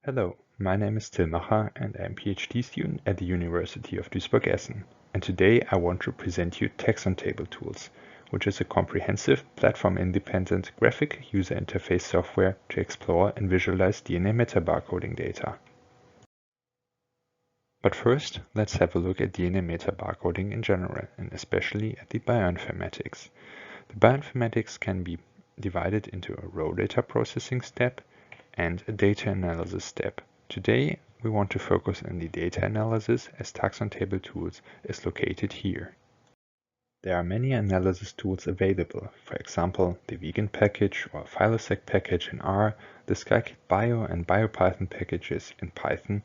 Hello, my name is Till Macher and I'm a PhD student at the University of Duisburg-Essen. And today I want to present you TaxonTableTools, which is a comprehensive, platform-independent graphic user interface software to explore and visualize DNA metabarcoding data. But first, let's have a look at DNA metabarcoding in general, and especially at the bioinformatics. The bioinformatics can be divided into a raw data processing step and a data analysis step. Today, we want to focus on the data analysis as TaxonTableTools is located here. There are many analysis tools available, for example, the vegan package or phylosec package in R, the Scikit Bio and BioPython packages in Python,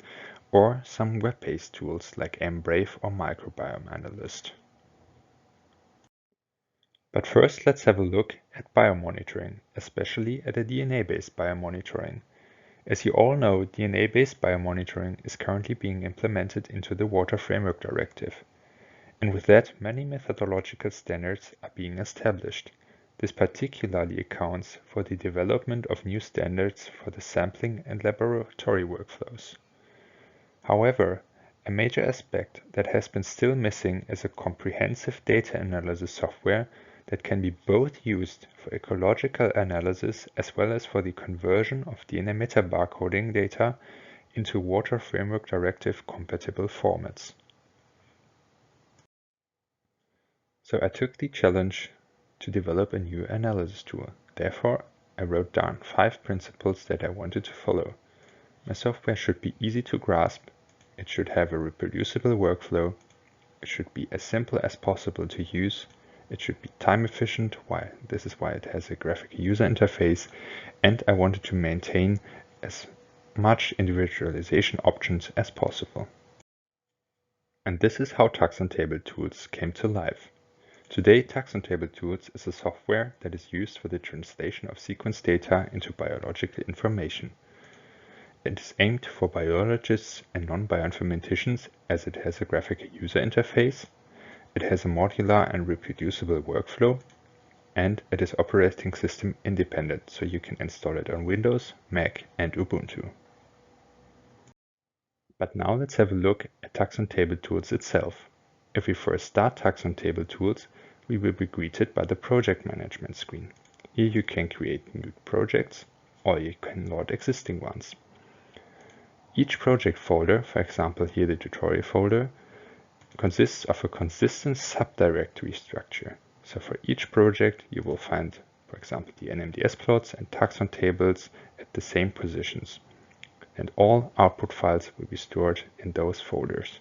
or some web-based tools like mBrave or Microbiome Analyst. But first, let's have a look at biomonitoring, especially at a DNA-based biomonitoring. As you all know, DNA-based biomonitoring is currently being implemented into the Water Framework Directive. And with that, many methodological standards are being established. This particularly accounts for the development of new standards for the sampling and laboratory workflows. However, a major aspect that has been still missing is a comprehensive data analysis software that can be both used for ecological analysis as well as for the conversion of DNA metabarcoding data into Water Framework Directive compatible formats. So I took the challenge to develop a new analysis tool. Therefore, I wrote down 5 principles that I wanted to follow. My software should be easy to grasp, it should have a reproducible workflow, it should be as simple as possible to use, it should be time efficient, this is why it has a graphical user interface, and I wanted to maintain as much individualization options as possible. And this is how TaxonTableTools came to life. Today, TaxonTableTools is a software that is used for the translation of sequence data into biological information. It is aimed for biologists and non-bioinformaticians as it has a graphical user interface, it has a modular and reproducible workflow, and it is operating system independent, so you can install it on Windows, Mac, and Ubuntu. But now let's have a look at TaxonTableTools itself. If we first start TaxonTableTools, we will be greeted by the project management screen. Here you can create new projects, or you can load existing ones. Each project folder, for example here the tutorial folder, consists of a consistent subdirectory structure. So for each project you will find, for example, the NMDS plots and taxon tables at the same positions. And all output files will be stored in those folders.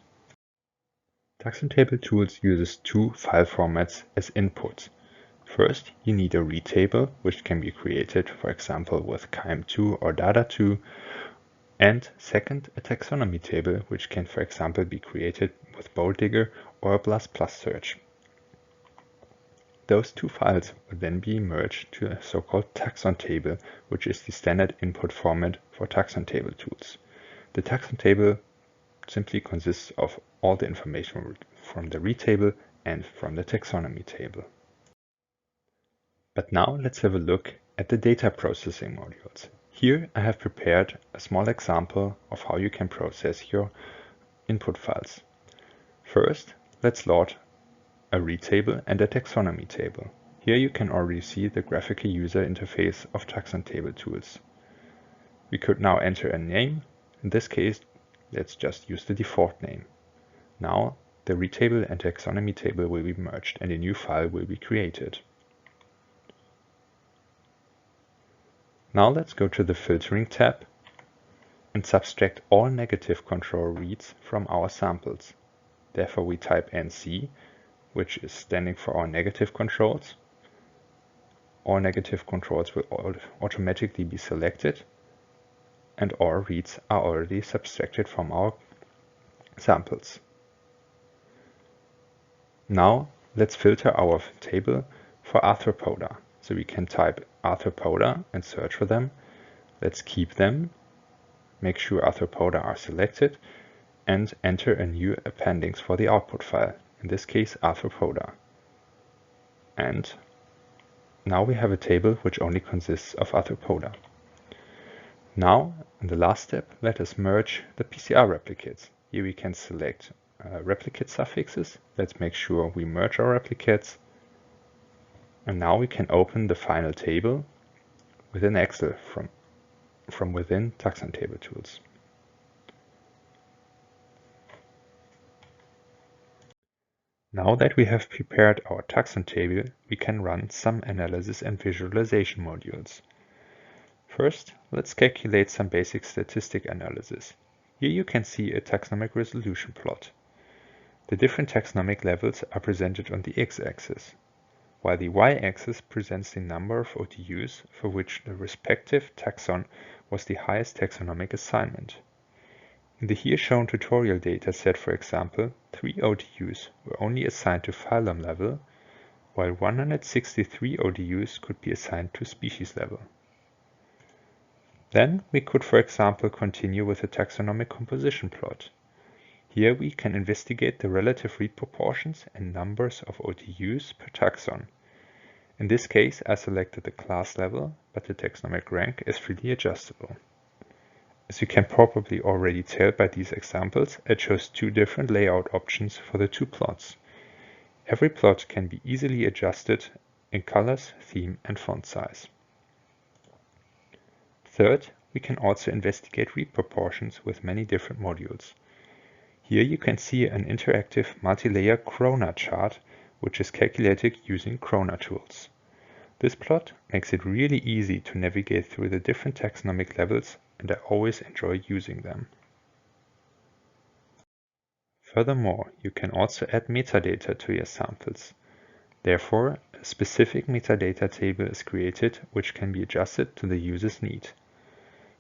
TaxonTableTools uses 2 file formats as inputs. First, you need a read table, which can be created, for example, with KM2 or Data2. And second, a taxonomy table, which can, for example, be created with BoldDigger or a ++ search. Those 2 files will then be merged to a so-called taxon table, which is the standard input format for TaxonTableTools. The taxon table simply consists of all the information from the read table and from the taxonomy table. But now let's have a look at the data processing modules. Here I have prepared a small example of how you can process your input files. First, let's load a read table and a taxonomy table. Here you can already see the graphical user interface of TaxonTableTools. We could now enter a name. In this case, let's just use the default name. Now the read table and taxonomy table will be merged and a new file will be created. Now let's go to the filtering tab and subtract all negative control reads from our samples. Therefore we type NC, which is standing for our negative controls. All negative controls will automatically be selected and all reads are already subtracted from our samples. Now let's filter our table for arthropoda. So we can type arthropoda and search for them. Let's keep them, make sure arthropoda are selected, and enter a new appendix for the output file, in this case arthropoda. And now we have a table which only consists of arthropoda. Now, in the last step, let us merge the PCR replicates. Here we can select replicate suffixes. Let's make sure we merge our replicates. And now we can open the final table within Excel from within TaxonTableTools. Now that we have prepared our taxon table, we can run some analysis and visualization modules. First, let's calculate some basic statistic analysis. Here you can see a taxonomic resolution plot. The different taxonomic levels are presented on the x-axis, while the y-axis presents the number of OTUs for which the respective taxon was the highest taxonomic assignment. In the here shown tutorial dataset, for example, 3 OTUs were only assigned to phylum level, while 163 OTUs could be assigned to species level. Then we could, for example, continue with a taxonomic composition plot. Here we can investigate the relative read proportions and numbers of OTUs per taxon. In this case, I selected the class level, but the taxonomic rank is freely adjustable. As you can probably already tell by these examples, I chose 2 different layout options for the 2 plots. Every plot can be easily adjusted in colors, theme and font size. Third, we can also investigate read proportions with many different modules. Here you can see an interactive multi-layer Corona chart, which is calculated using Corona tools. This plot makes it really easy to navigate through the different taxonomic levels, and I always enjoy using them. Furthermore, you can also add metadata to your samples. Therefore, a specific metadata table is created which can be adjusted to the user's need.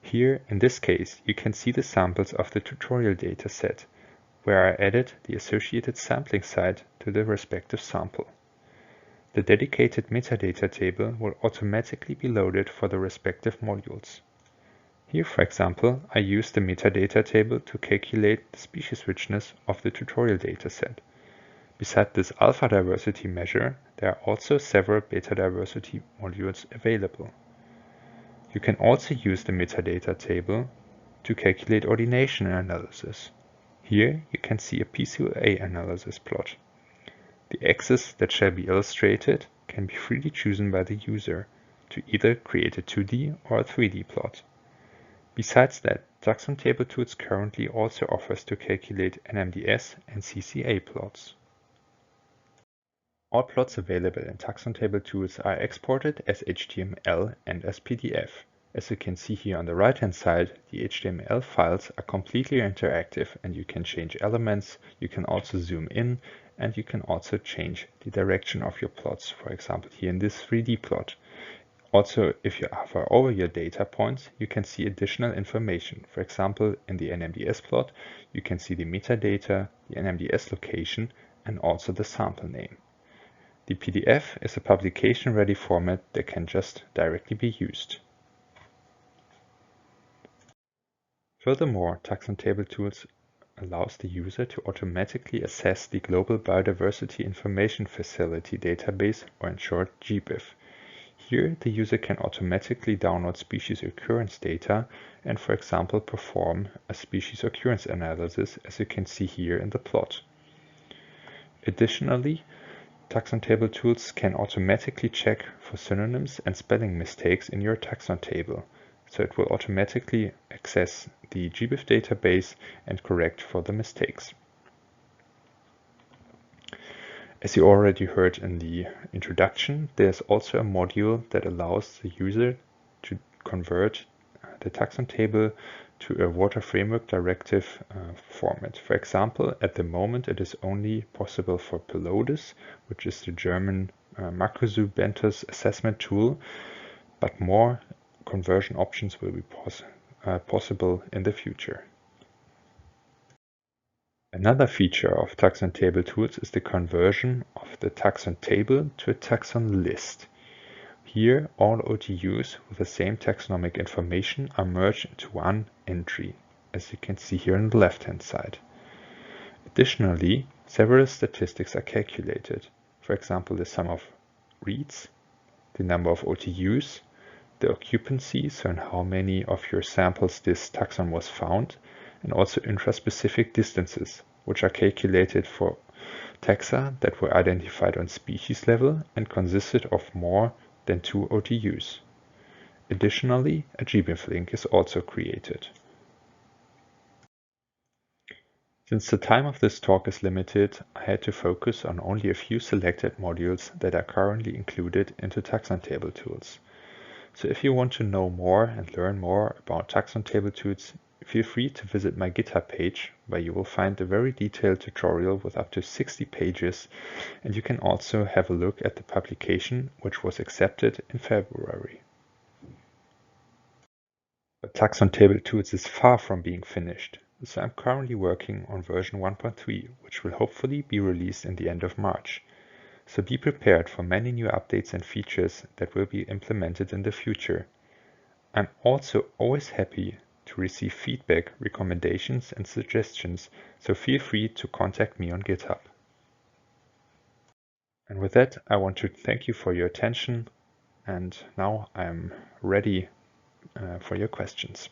Here, in this case, you can see the samples of the tutorial dataset, where I added the associated sampling site to the respective sample. The dedicated metadata table will automatically be loaded for the respective modules. Here, for example, I used the metadata table to calculate the species richness of the tutorial dataset. Besides this alpha diversity measure, there are also several beta diversity modules available. You can also use the metadata table to calculate ordination analysis. Here you can see a PCA analysis plot. The axis that shall be illustrated can be freely chosen by the user to either create a 2D or a 3D plot. Besides that, TaxonTableTools currently also offers to calculate NMDS and CCA plots. All plots available in TaxonTableTools are exported as HTML and as PDF. As you can see here on the right hand side, the HTML files are completely interactive and you can change elements, you can also zoom in, and you can also change the direction of your plots, for example here in this 3D plot. Also, if you hover over your data points, you can see additional information. For example, in the NMDS plot, you can see the metadata, the NMDS location, and also the sample name. The PDF is a publication-ready format that can just directly be used. Furthermore, TaxonTableTools allows the user to automatically assess the Global Biodiversity Information Facility database, or in short GBIF. Here, the user can automatically download species occurrence data and, for example, perform a species occurrence analysis, as you can see here in the plot. Additionally, TaxonTableTools can automatically check for synonyms and spelling mistakes in your taxon table, so it will automatically access the GBIF database and correct for the mistakes. As you already heard in the introduction, there's also a module that allows the user to convert the taxon table to a Water Framework Directive format. For example, at the moment it is only possible for Pelodus, which is the German Macrozoobenthus assessment tool, but more conversion options will be possible in the future. Another feature of TaxonTableTools is the conversion of the taxon table to a taxon list. Here, all OTUs with the same taxonomic information are merged into one entry, as you can see here on the left-hand side. Additionally, several statistics are calculated. For example, the sum of reads, the number of OTUs, the occupancy, so in how many of your samples this taxon was found, and also intraspecific distances, which are calculated for taxa that were identified on species level and consisted of more than 2 OTUs. Additionally, a gbif link is also created. Since the time of this talk is limited, I had to focus on only a few selected modules that are currently included into TaxonTableTools. So if you want to know more and learn more about TaxonTableTools, feel free to visit my GitHub page, where you will find a very detailed tutorial with up to 60 pages, and you can also have a look at the publication, which was accepted in February. But TaxonTableTools is far from being finished, so I'm currently working on version 1.3, which will hopefully be released in the end of March. So be prepared for many new updates and features that will be implemented in the future. I'm also always happy to receive feedback, recommendations, and suggestions, so feel free to contact me on GitHub. And with that, I want to thank you for your attention, and now I'm ready for your questions.